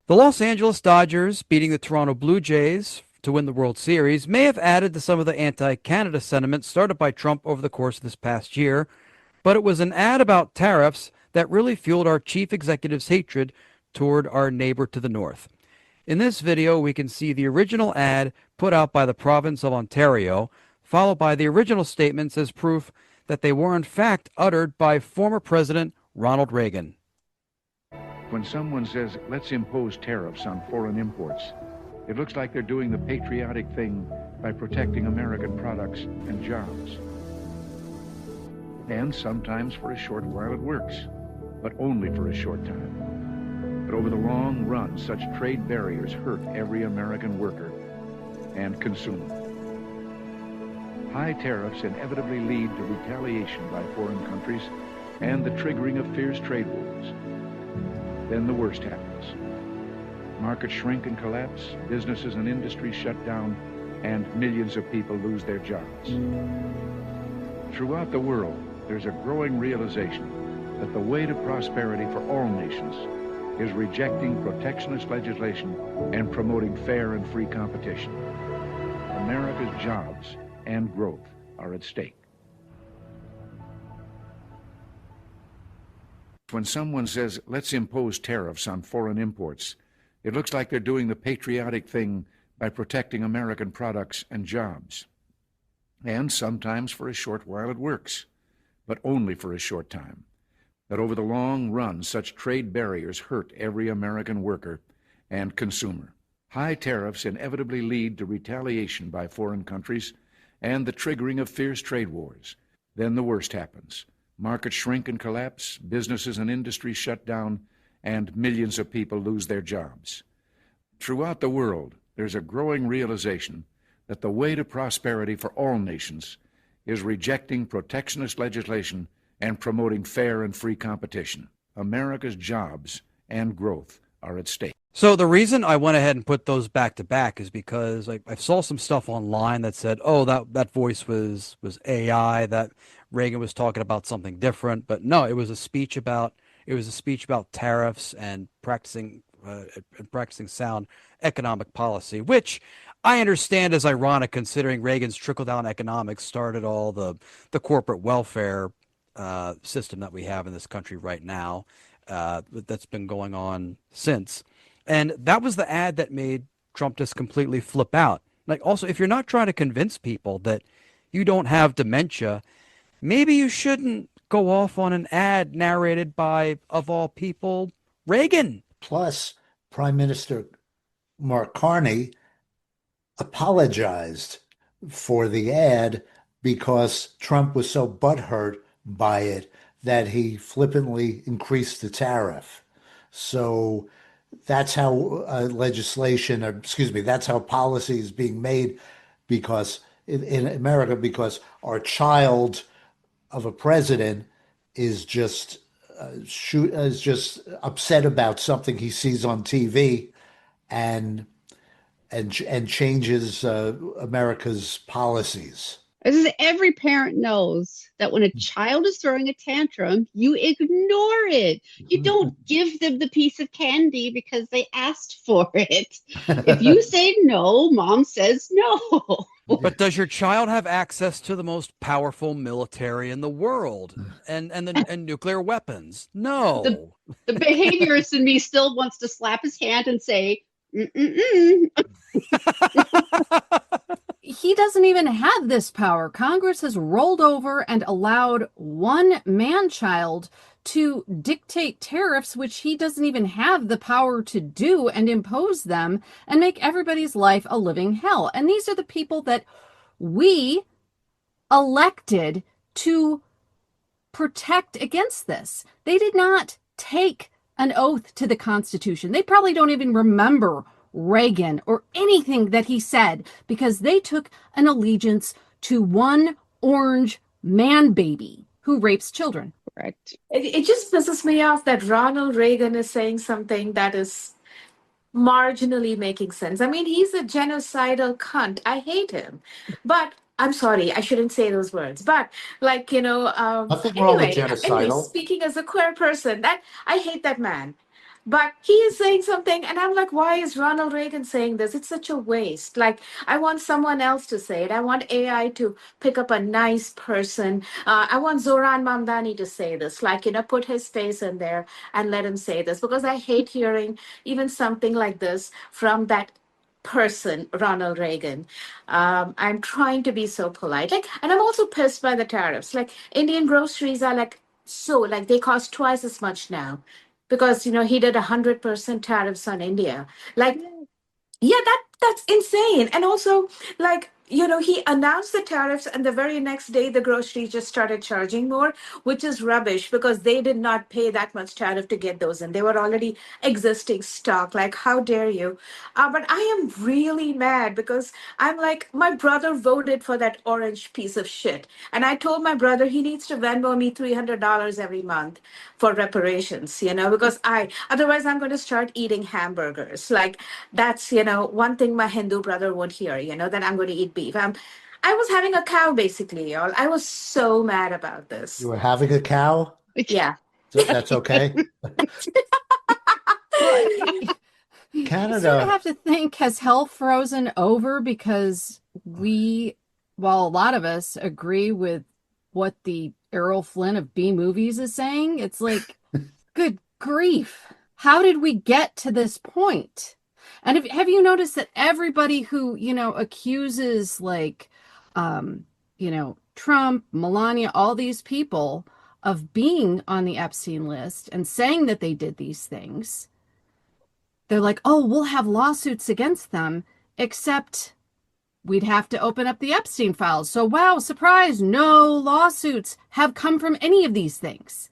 The Los Angeles Dodgers beating the Toronto Blue Jays to win the World Series may have added to some of the anti-Canada sentiment started by Trump over the course of this past year, but it was an ad about tariffs that really fueled our chief executive's hatred toward our neighbor to the north. In this video, we can see the original ad put out by the province of Ontario, followed by the original statements as proof that they were in fact uttered by former President Ronald Reagan. When someone says, let's impose tariffs on foreign imports, it looks like they're doing the patriotic thing by protecting American products and jobs. And sometimes for a short while it works, but only for a short time. But over the long run, such trade barriers hurt every American worker and consumer. High tariffs inevitably lead to retaliation by foreign countries and the triggering of fierce trade wars. Then the worst happens. Markets shrink and collapse, businesses and industries shut down, and millions of people lose their jobs. Throughout the world, there's a growing realization that the way to prosperity for all nations is rejecting protectionist legislation and promoting fair and free competition. America's jobs and growth are at stake. When someone says, let's impose tariffs on foreign imports, it looks like they're doing the patriotic thing by protecting American products and jobs. And sometimes for a short while it works, but only for a short time. That over the long run, such trade barriers hurt every American worker and consumer. High tariffs inevitably lead to retaliation by foreign countries and the triggering of fierce trade wars. Then the worst happens. Markets shrink and collapse, businesses and industries shut down, and millions of people lose their jobs. Throughout the world, there's a growing realization that the way to prosperity for all nations is rejecting protectionist legislation and promoting fair and free competition. America's jobs and growth are at stake. So the reason I went ahead and put those back to back is because I saw some stuff online that said, "Oh, that voice was AI. That Reagan was talking about something different." But no, it was a speech about tariffs and practicing sound economic policy, which I understand is ironic considering Reagan's trickle down economics started all the corporate welfare system that we have in this country right now. That's been going on since. And that was the ad that made Trump just completely flip out. Like, also, if you're not trying to convince people that you don't have dementia, maybe you shouldn't go off on an ad narrated by, of all people, Reagan. Plus, Prime Minister Mark Carney apologized for the ad because Trump was so butthurt by it that he flippantly increased the tariff. So that's how legislation, or excuse me, that's how policy is being made because in America, because our child of a president is just is just upset about something he sees on TV and changes America's policies. This is every parent knows that when a child is throwing a tantrum, you ignore it. You don't give them the piece of candy because they asked for it. If you say no, mom says no. But does your child have access to the most powerful military in the world and nuclear weapons? No. The behaviorist in me still wants to slap his hand and say, mm-mm-mm. He doesn't even have this power. Congress has rolled over and allowed one man-child to dictate tariffs, which he doesn't even have the power to do, and impose them and make everybody's life a living hell. And these are the people that we elected to protect against this. They did not take an oath to the Constitution. They probably don't even remember Reagan or anything that he said because they took an allegiance to one orange man baby who rapes children. Correct. It just pisses me off that Ronald Reagan is saying something that is marginally making sense. I mean, he's a genocidal cunt. I hate him. But I'm sorry, I shouldn't say those words. But Nothing wrong with genocidal. anyway, speaking as a queer person, that I hate that man. But he is saying something, and I'm like, why is Ronald Reagan saying this? It's such a waste. Like, I want someone else to say it. I want AI to pick up a nice person. I want Zoran Mamdani to say this, like, put his face in there and let him say this, because I hate hearing even something like this from that person, Ronald Reagan. I'm trying to be so polite. Like, and I'm also pissed by the tariffs. Like, Indian groceries are like, so like they cost twice as much now because he did 100% tariffs on India. Like, yeah, that's insane. And also, like, he announced the tariffs, and the very next day, the groceries just started charging more, which is rubbish because they did not pay that much tariff to get those, and they were already existing stock. Like, how dare you? But I am really mad because I'm like, my brother voted for that orange piece of shit, and I told my brother he needs to Venmo me $300 every month for reparations, because otherwise I'm going to start eating hamburgers. Like, that's, one thing my Hindu brother would hear, that I'm going to eat beef. I was having a cow basically, y'all. I was so mad about You this. were having a cow? Yeah. So that's okay. Well, you sort of Canada, have to think, has hell frozen over? Because while a lot of us agree with what the Errol Flynn of B movies is saying, it's like, good grief. How did we get to this point? And have you noticed that everybody who, accuses like, Trump, Melania, all these people of being on the Epstein list and saying that they did these things, they're like, oh, we'll have lawsuits against them, except we'd have to open up the Epstein files. So, wow, surprise, no lawsuits have come from any of these things.